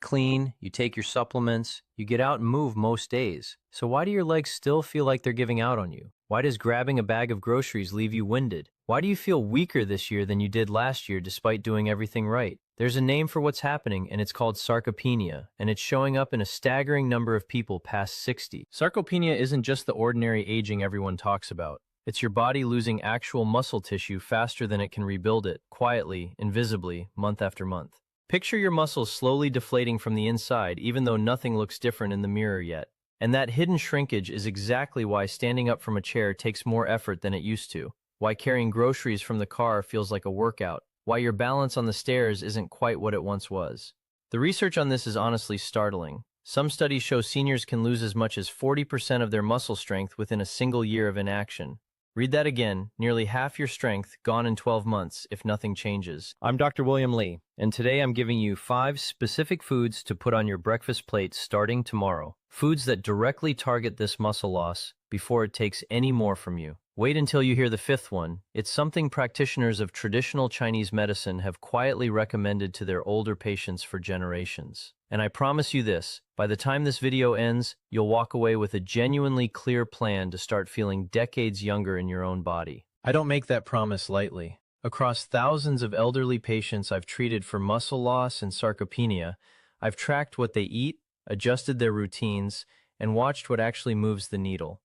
clean, you take your supplements, you get out and move most days. So why do your legs still feel like they're giving out on you? Why does grabbing a bag of groceries leave you winded? Why do you feel weaker this year than you did last year despite doing everything right? There's a name for what's happening, and it's called sarcopenia, and it's showing up in a staggering number of people past 60. Sarcopenia isn't just the ordinary aging everyone talks about. It's your body losing actual muscle tissue faster than it can rebuild it, quietly, invisibly, month after month. Picture your muscles slowly deflating from the inside, even though nothing looks different in the mirror yet. And that hidden shrinkage is exactly why standing up from a chair takes more effort than it used to, why carrying groceries from the car feels like a workout, why your balance on the stairs isn't quite what it once was. The research on this is honestly startling. Some studies show seniors can lose as much as 40% of their muscle strength within a single year of inaction. Read that again, nearly half your strength gone in 12 months if nothing changes. I'm Dr. William Lee, and today I'm giving you 5 specific foods to put on your breakfast plate starting tomorrow. Foods that directly target this muscle loss before it takes any more from you. Wait until you hear the 5th one. It's something practitioners of traditional Chinese medicine have quietly recommended to their older patients for generations. And I promise you this, by the time this video ends, you'll walk away with a genuinely clear plan to start feeling decades younger in your own body. I don't make that promise lightly. Across thousands of elderly patients I've treated for muscle loss and sarcopenia, I've tracked what they eat, adjusted their routines, and watched what actually moves the needle.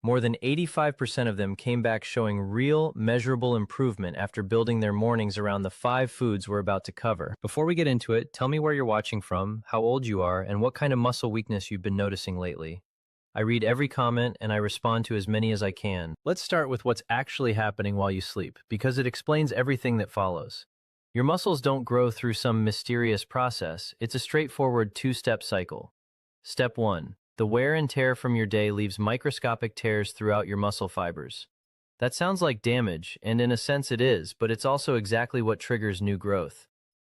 More than 85% of them came back showing real, measurable improvement after building their mornings around the 5 foods we're about to cover. Before we get into it, tell me where you're watching from, how old you are, and what kind of muscle weakness you've been noticing lately. I read every comment and I respond to as many as I can. Let's start with what's actually happening while you sleep, because it explains everything that follows. Your muscles don't grow through some mysterious process. It's a straightforward 2-step cycle. Step 1. The wear and tear from your day leaves microscopic tears throughout your muscle fibers. That sounds like damage, and in a sense it is, but it's also exactly what triggers new growth.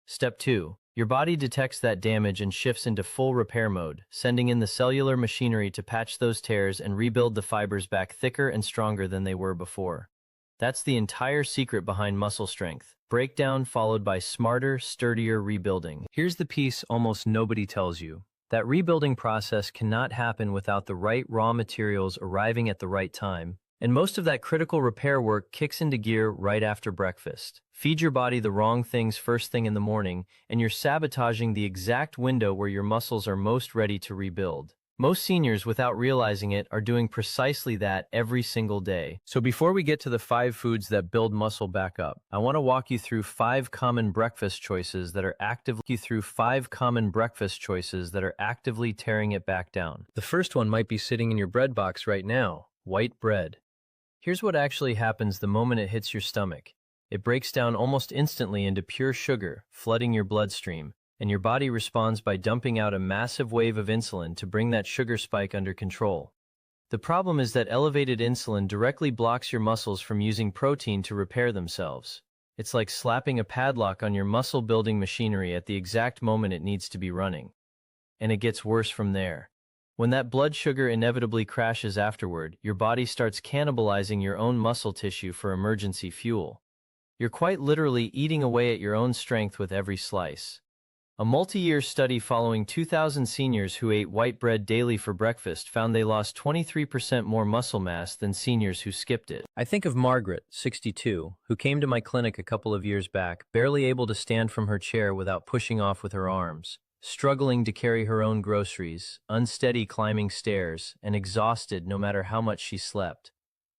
Step 2. Your body detects that damage and shifts into full repair mode, sending in the cellular machinery to patch those tears and rebuild the fibers back thicker and stronger than they were before. That's the entire secret behind muscle strength. Breakdown followed by smarter, sturdier rebuilding. Here's the piece almost nobody tells you. That rebuilding process cannot happen without the right raw materials arriving at the right time, and most of that critical repair work kicks into gear right after breakfast. Feed your body the wrong things first thing in the morning, and you're sabotaging the exact window where your muscles are most ready to rebuild. Most seniors, without realizing it, are doing precisely that every single day. So before we get to the 5 foods that build muscle back up, I want to walk you through 5 common breakfast choices that are actively tearing it back down. The first one might be sitting in your bread box right now: white bread. Here's what actually happens the moment it hits your stomach. It breaks down almost instantly into pure sugar, flooding your bloodstream, and your body responds by dumping out a massive wave of insulin to bring that sugar spike under control. The problem is that elevated insulin directly blocks your muscles from using protein to repair themselves. It's like slapping a padlock on your muscle-building machinery at the exact moment it needs to be running. And it gets worse from there. When that blood sugar inevitably crashes afterward, your body starts cannibalizing your own muscle tissue for emergency fuel. You're quite literally eating away at your own strength with every slice. A multi-year study following 2,000 seniors who ate white bread daily for breakfast found they lost 23% more muscle mass than seniors who skipped it. I think of Margaret, 62, who came to my clinic a couple of years back, barely able to stand from her chair without pushing off with her arms, struggling to carry her own groceries, unsteady climbing stairs, and exhausted no matter how much she slept.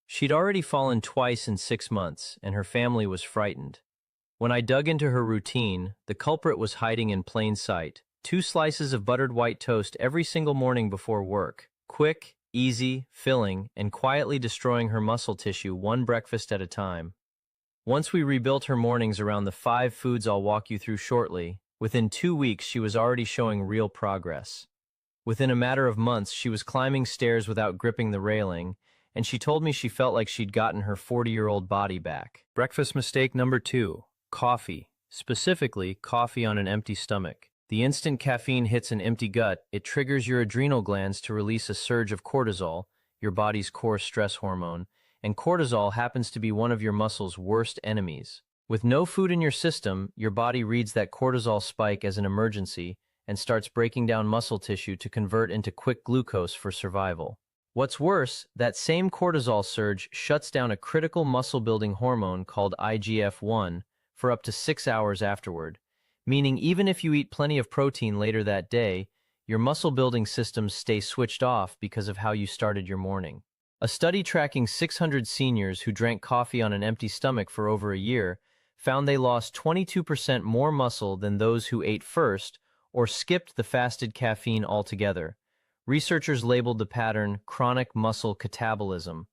She'd already fallen twice in 6 months, and her family was frightened. When I dug into her routine, the culprit was hiding in plain sight. 2 slices of buttered white toast every single morning before work. Quick, easy, filling, and quietly destroying her muscle tissue one breakfast at a time. Once we rebuilt her mornings around the 5 foods I'll walk you through shortly, within 2 weeks she was already showing real progress. Within a matter of months she was climbing stairs without gripping the railing, and she told me she felt like she'd gotten her 40-year-old body back. Breakfast mistake number 2. Coffee. Specifically, coffee on an empty stomach. The instant caffeine hits an empty gut, it triggers your adrenal glands to release a surge of cortisol, your body's core stress hormone, and cortisol happens to be one of your muscle's worst enemies. With no food in your system, your body reads that cortisol spike as an emergency, and starts breaking down muscle tissue to convert into quick glucose for survival. What's worse, that same cortisol surge shuts down a critical muscle-building hormone called IGF-1 for up to 6 hours afterward, meaning even if you eat plenty of protein later that day, your muscle-building systems stay switched off because of how you started your morning. A study tracking 600 seniors who drank coffee on an empty stomach for over a year found they lost 22% more muscle than those who ate first or skipped the fasted caffeine altogether. Researchers labeled the pattern chronic muscle catabolism,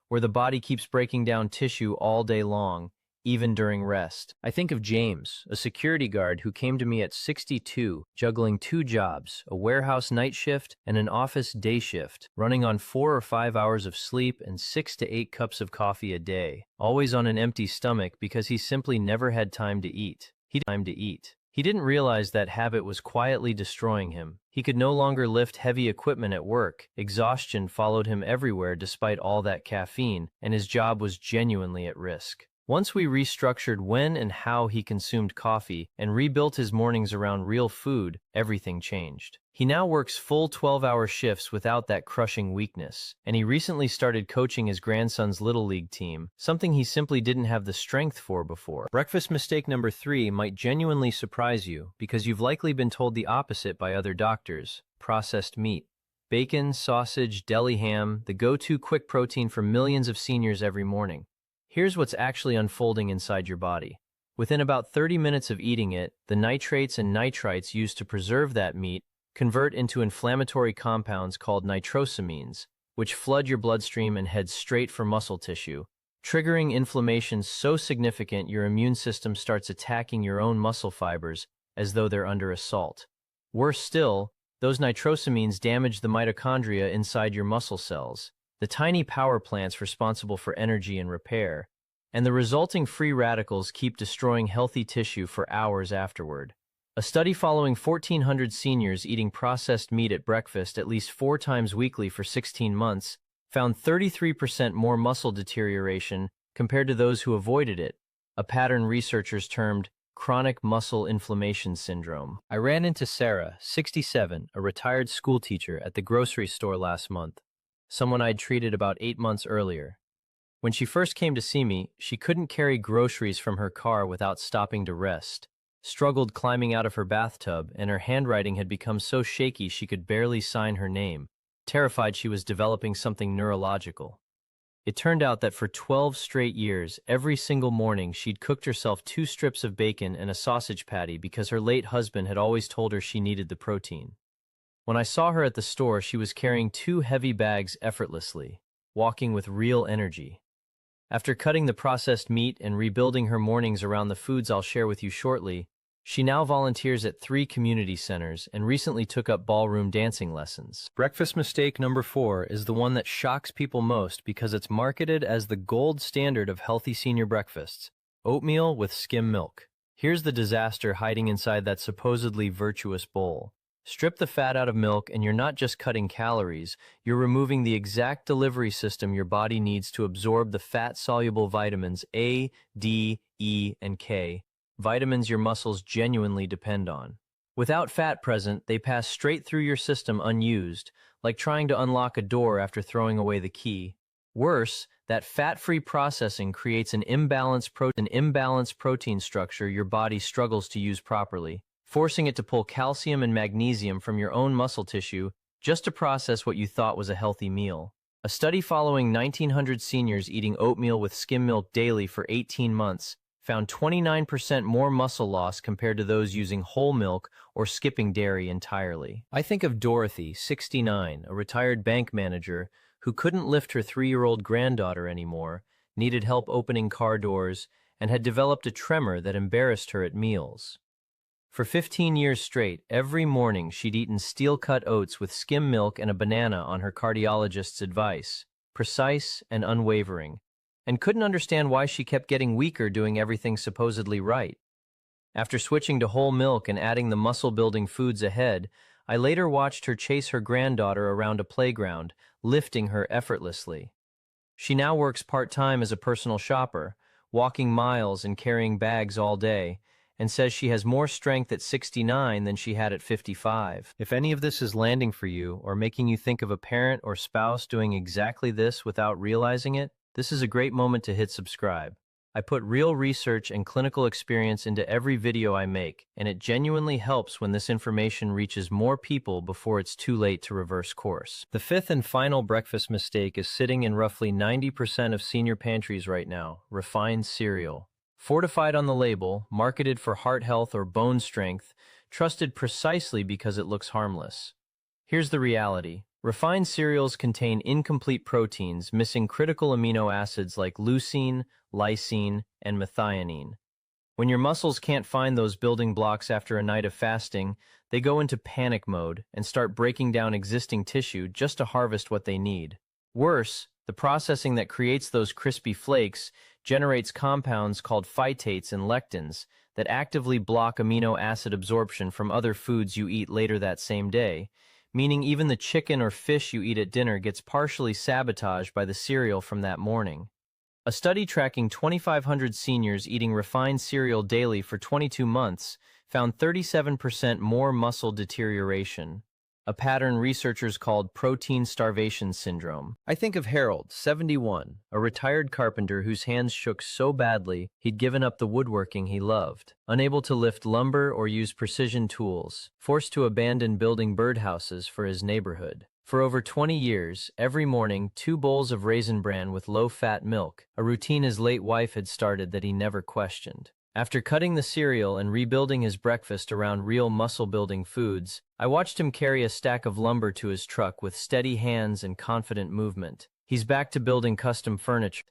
where the body keeps breaking down tissue all day long, even during rest. I think of James, a security guard who came to me at 62, juggling 2 jobs, a warehouse night shift and an office day shift, running on 4 or 5 hours of sleep and 6 to 8 cups of coffee a day, always on an empty stomach because he simply never had time to eat. He didn't realize that habit was quietly destroying him. He could no longer lift heavy equipment at work. Exhaustion followed him everywhere despite all that caffeine, and his job was genuinely at risk. Once we restructured when and how he consumed coffee and rebuilt his mornings around real food, everything changed. He now works full 12-hour shifts without that crushing weakness, and he recently started coaching his grandson's Little League team, something he simply didn't have the strength for before. Breakfast mistake number 3 might genuinely surprise you because you've likely been told the opposite by other doctors: processed meat. Bacon, sausage, deli ham, the go-to quick protein for millions of seniors every morning. Here's what's actually unfolding inside your body. Within about 30 minutes of eating it, the nitrates and nitrites used to preserve that meat convert into inflammatory compounds called nitrosamines, which flood your bloodstream and head straight for muscle tissue, triggering inflammation so significant your immune system starts attacking your own muscle fibers as though they're under assault. Worse still, those nitrosamines damage the mitochondria inside your muscle cells, the tiny power plants responsible for energy and repair, and the resulting free radicals keep destroying healthy tissue for hours afterward. A study following 1,400 seniors eating processed meat at breakfast at least 4 times weekly for 16 months found 33% more muscle deterioration compared to those who avoided it, a pattern researchers termed chronic muscle inflammation syndrome. I ran into Sarah, 67, a retired schoolteacher, at the grocery store last month, someone I'd treated about 8 months earlier. When she first came to see me, she couldn't carry groceries from her car without stopping to rest, struggled climbing out of her bathtub, and her handwriting had become so shaky she could barely sign her name, terrified she was developing something neurological. It turned out that for 12 straight years, every single morning she'd cooked herself 2 strips of bacon and a sausage patty because her late husband had always told her she needed the protein. When I saw her at the store, she was carrying 2 heavy bags effortlessly, walking with real energy. After cutting the processed meat and rebuilding her mornings around the foods I'll share with you shortly, she now volunteers at 3 community centers and recently took up ballroom dancing lessons. Breakfast mistake number 4 is the one that shocks people most because it's marketed as the gold standard of healthy senior breakfasts: oatmeal with skim milk. Here's the disaster hiding inside that supposedly virtuous bowl. Strip the fat out of milk and you're not just cutting calories, you're removing the exact delivery system your body needs to absorb the fat-soluble vitamins A, D, E, and K, vitamins your muscles genuinely depend on. Without fat present, they pass straight through your system unused, like trying to unlock a door after throwing away the key. Worse, that fat-free processing creates an imbalanced protein structure your body struggles to use properly, forcing it to pull calcium and magnesium from your own muscle tissue just to process what you thought was a healthy meal. A study following 1,900 seniors eating oatmeal with skim milk daily for 18 months found 29% more muscle loss compared to those using whole milk or skipping dairy entirely. I think of Dorothy, 69, a retired bank manager who couldn't lift her 3-year-old granddaughter anymore, needed help opening car doors, and had developed a tremor that embarrassed her at meals. For 15 years straight, every morning she'd eaten steel-cut oats with skim milk and a banana on her cardiologist's advice, precise and unwavering, and couldn't understand why she kept getting weaker doing everything supposedly right. After switching to whole milk and adding the muscle-building foods ahead, I later watched her chase her granddaughter around a playground, lifting her effortlessly. She now works part-time as a personal shopper, walking miles and carrying bags all day, and says she has more strength at 69 than she had at 55. If any of this is landing for you or making you think of a parent or spouse doing exactly this without realizing it, this is a great moment to hit subscribe. I put real research and clinical experience into every video I make, and it genuinely helps when this information reaches more people before it's too late to reverse course. The fifth and final breakfast mistake is sitting in roughly 90% of senior pantries right now: refined cereal. Fortified on the label, marketed for heart health or bone strength, trusted precisely because it looks harmless. Here's the reality. Refined cereals contain incomplete proteins, missing critical amino acids like leucine, lysine, and methionine. When your muscles can't find those building blocks after a night of fasting, they go into panic mode and start breaking down existing tissue just to harvest what they need. Worse, the processing that creates those crispy flakes generates compounds called phytates and lectins that actively block amino acid absorption from other foods you eat later that same day, meaning even the chicken or fish you eat at dinner gets partially sabotaged by the cereal from that morning. A study tracking 2,500 seniors eating refined cereal daily for 22 months found 37% more muscle deterioration, a pattern researchers called protein starvation syndrome. I think of Harold, 71, a retired carpenter whose hands shook so badly he'd given up the woodworking he loved, unable to lift lumber or use precision tools, forced to abandon building birdhouses for his neighborhood. For over 20 years, every morning, 2 bowls of Raisin Bran with low-fat milk, a routine his late wife had started that he never questioned. After cutting the cereal and rebuilding his breakfast around real muscle-building foods, I watched him carry a stack of lumber to his truck with steady hands and confident movement. He's back to building custom furniture,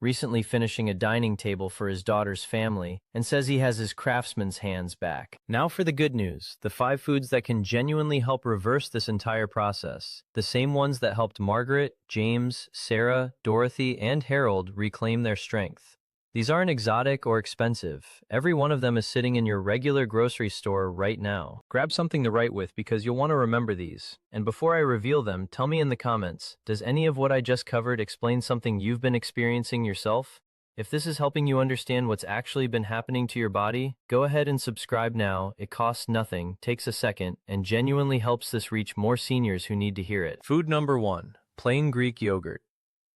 recently finishing a dining table for his daughter's family, and says he has his craftsman's hands back. Now for the good news, the 5 foods that can genuinely help reverse this entire process. The same ones that helped Margaret, James, Sarah, Dorothy, and Harold reclaim their strength. These aren't exotic or expensive. Every one of them is sitting in your regular grocery store right now. Grab something to write with because you'll want to remember these. And before I reveal them, tell me in the comments, does any of what I just covered explain something you've been experiencing yourself? If this is helping you understand what's actually been happening to your body, go ahead and subscribe now. It costs nothing, takes a second, and genuinely helps this reach more seniors who need to hear it. Food number 1, plain Greek yogurt.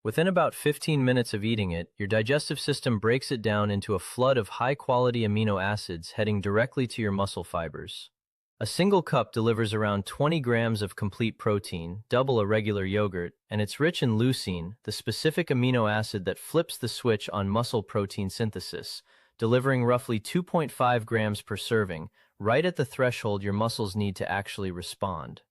Within about 15 minutes of eating it, your digestive system breaks it down into a flood of high-quality amino acids heading directly to your muscle fibers. A single cup delivers around 20 grams of complete protein, double a regular yogurt, and it's rich in leucine, the specific amino acid that flips the switch on muscle protein synthesis, delivering roughly 2.5 grams per serving, right at the threshold your muscles need to actually respond.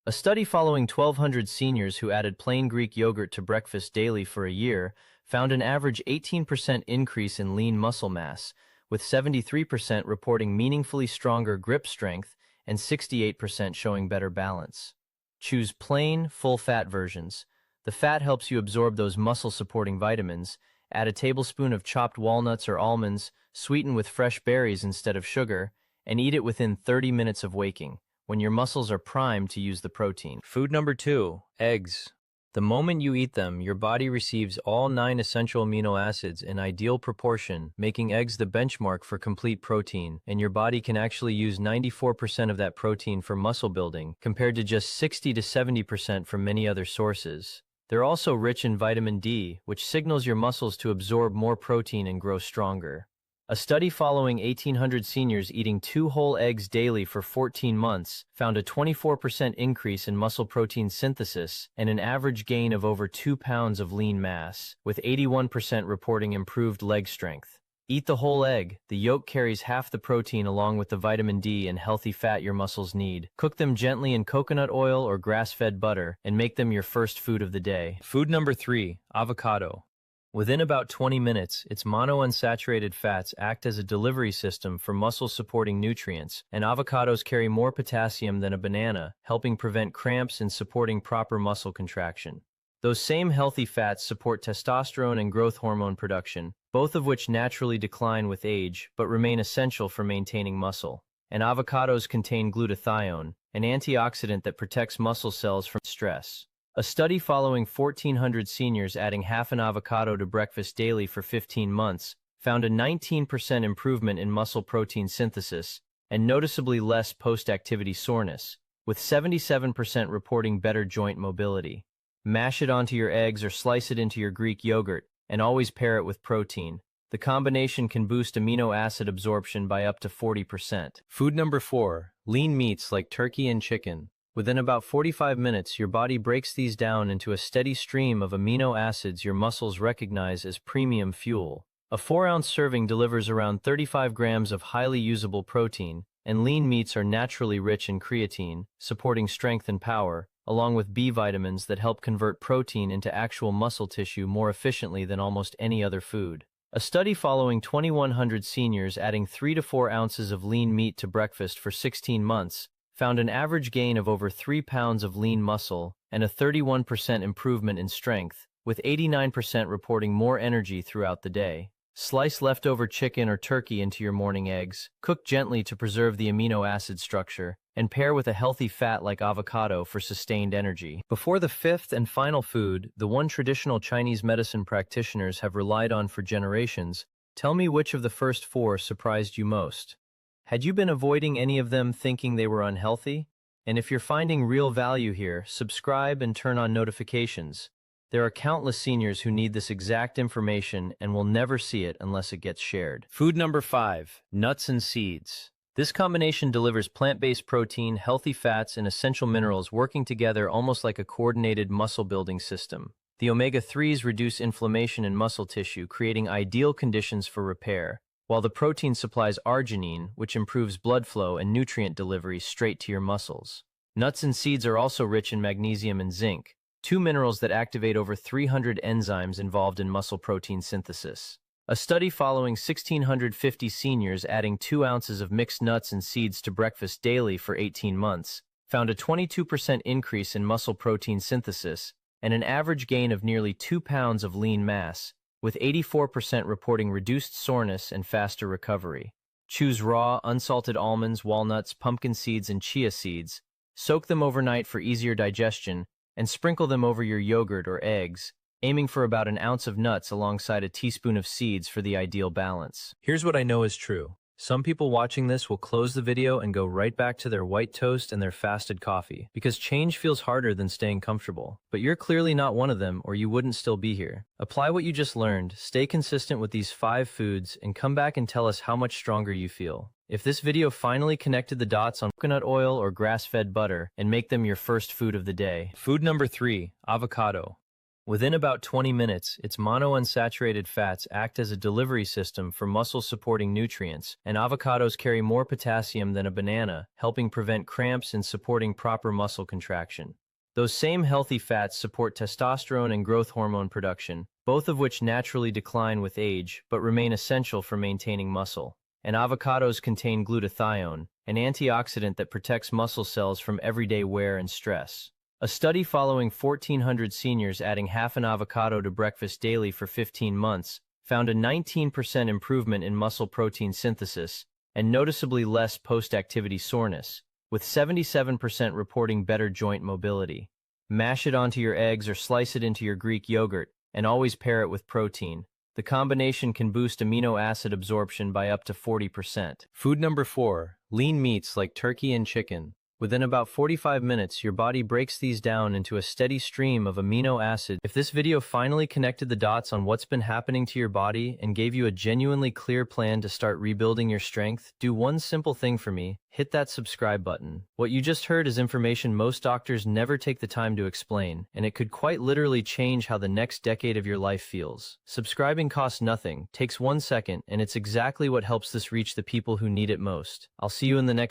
A study following 1,200 seniors who added plain Greek yogurt to breakfast daily for a year found an average 18% increase in lean muscle mass, with 73% reporting meaningfully stronger grip strength and 68% showing better balance. Choose plain, full-fat versions. The fat helps you absorb those muscle-supporting vitamins. Add a tablespoon of chopped walnuts or almonds, sweeten with fresh berries instead of sugar, and eat it within 30 minutes of waking, when your muscles are primed to use the protein. Food number 2, eggs. The moment you eat them, your body receives all 9 essential amino acids in ideal proportion, making eggs the benchmark for complete protein, and your body can actually use 94% of that protein for muscle building, compared to just 60 to 70% from many other sources. They're also rich in vitamin D, which signals your muscles to absorb more protein and grow stronger. A study following 1,800 seniors eating 2 whole eggs daily for 14 months found a 24% increase in muscle protein synthesis and an average gain of over 2 pounds of lean mass, with 81% reporting improved leg strength. Eat the whole egg. The yolk carries half the protein along with the vitamin D and healthy fat your muscles need. Cook them gently in coconut oil or grass-fed butter and make them your first food of the day. Food number 3, avocado. Within about 20 minutes, its monounsaturated fats act as a delivery system for muscle-supporting nutrients, and avocados carry more potassium than a banana, helping prevent cramps and supporting proper muscle contraction. Those same healthy fats support testosterone and growth hormone production, both of which naturally decline with age but remain essential for maintaining muscle. And avocados contain glutathione, an antioxidant that protects muscle cells from stress. A study following 1,400 seniors adding half an avocado to breakfast daily for 15 months found a 19% improvement in muscle protein synthesis and noticeably less post-activity soreness, with 77% reporting better joint mobility. Mash it onto your eggs or slice it into your Greek yogurt, and always pair it with protein. The combination can boost amino acid absorption by up to 40%. Food number 4, lean meats like turkey and chicken. Within about 45 minutes, your body breaks these down into a steady stream of amino acids your muscles recognize as premium fuel. A 4-ounce serving delivers around 35 grams of highly usable protein, and lean meats are naturally rich in creatine, supporting strength and power, along with B vitamins that help convert protein into actual muscle tissue more efficiently than almost any other food. A study following 2,100 seniors adding 3 to 4 ounces of lean meat to breakfast for 16 months found an average gain of over 3 pounds of lean muscle and a 31% improvement in strength, with 89% reporting more energy throughout the day. Slice leftover chicken or turkey into your morning eggs, cook gently to preserve the amino acid structure, and pair with a healthy fat like avocado for sustained energy. Before the 5th and final food, the one traditional Chinese medicine practitioners have relied on for generations, tell me which of the first 4 surprised you most. Had you been avoiding any of them thinking they were unhealthy? And if you're finding real value here, subscribe and turn on notifications. There are countless seniors who need this exact information and will never see it unless it gets shared. Food number 5, nuts and seeds. This combination delivers plant-based protein, healthy fats, and essential minerals working together almost like a coordinated muscle-building system. The omega-3s reduce inflammation in muscle tissue, creating ideal conditions for repair, while the protein supplies arginine, which improves blood flow and nutrient delivery straight to your muscles. Nuts and seeds are also rich in magnesium and zinc, 2 minerals that activate over 300 enzymes involved in muscle protein synthesis. A study following 1,650 seniors adding 2 ounces of mixed nuts and seeds to breakfast daily for 18 months found a 22% increase in muscle protein synthesis and an average gain of nearly 2 pounds of lean mass, with 84% reporting reduced soreness and faster recovery. Choose raw, unsalted almonds, walnuts, pumpkin seeds, and chia seeds. Soak them overnight for easier digestion, and sprinkle them over your yogurt or eggs, aiming for about an ounce of nuts alongside a teaspoon of seeds for the ideal balance. Here's what I know is true. Some people watching this will close the video and go right back to their white toast and their fasted coffee, because change feels harder than staying comfortable. But you're clearly not one of them, or you wouldn't still be here. Apply what you just learned, stay consistent with these 5 foods, and come back and tell us how much stronger you feel. If this video finally connected the dots on coconut oil or grass-fed butter, and make them your first food of the day. Food number 3, avocado. Within about 20 minutes, its monounsaturated fats act as a delivery system for muscle-supporting nutrients, and avocados carry more potassium than a banana, helping prevent cramps and supporting proper muscle contraction. Those same healthy fats support testosterone and growth hormone production, both of which naturally decline with age but remain essential for maintaining muscle. And avocados contain glutathione, an antioxidant that protects muscle cells from everyday wear and stress. A study following 1,400 seniors adding half an avocado to breakfast daily for 15 months found a 19% improvement in muscle protein synthesis and noticeably less post-activity soreness, with 77% reporting better joint mobility. Mash it onto your eggs or slice it into your Greek yogurt, and always pair it with protein. The combination can boost amino acid absorption by up to 40%. Food number 4, lean meats like turkey and chicken. Within about 45 minutes, your body breaks these down into a steady stream of amino acids. If this video finally connected the dots on what's been happening to your body and gave you a genuinely clear plan to start rebuilding your strength, do one simple thing for me: hit that subscribe button. What you just heard is information most doctors never take the time to explain, and it could quite literally change how the next decade of your life feels. Subscribing costs nothing, takes 1 second, and it's exactly what helps this reach the people who need it most. I'll see you in the next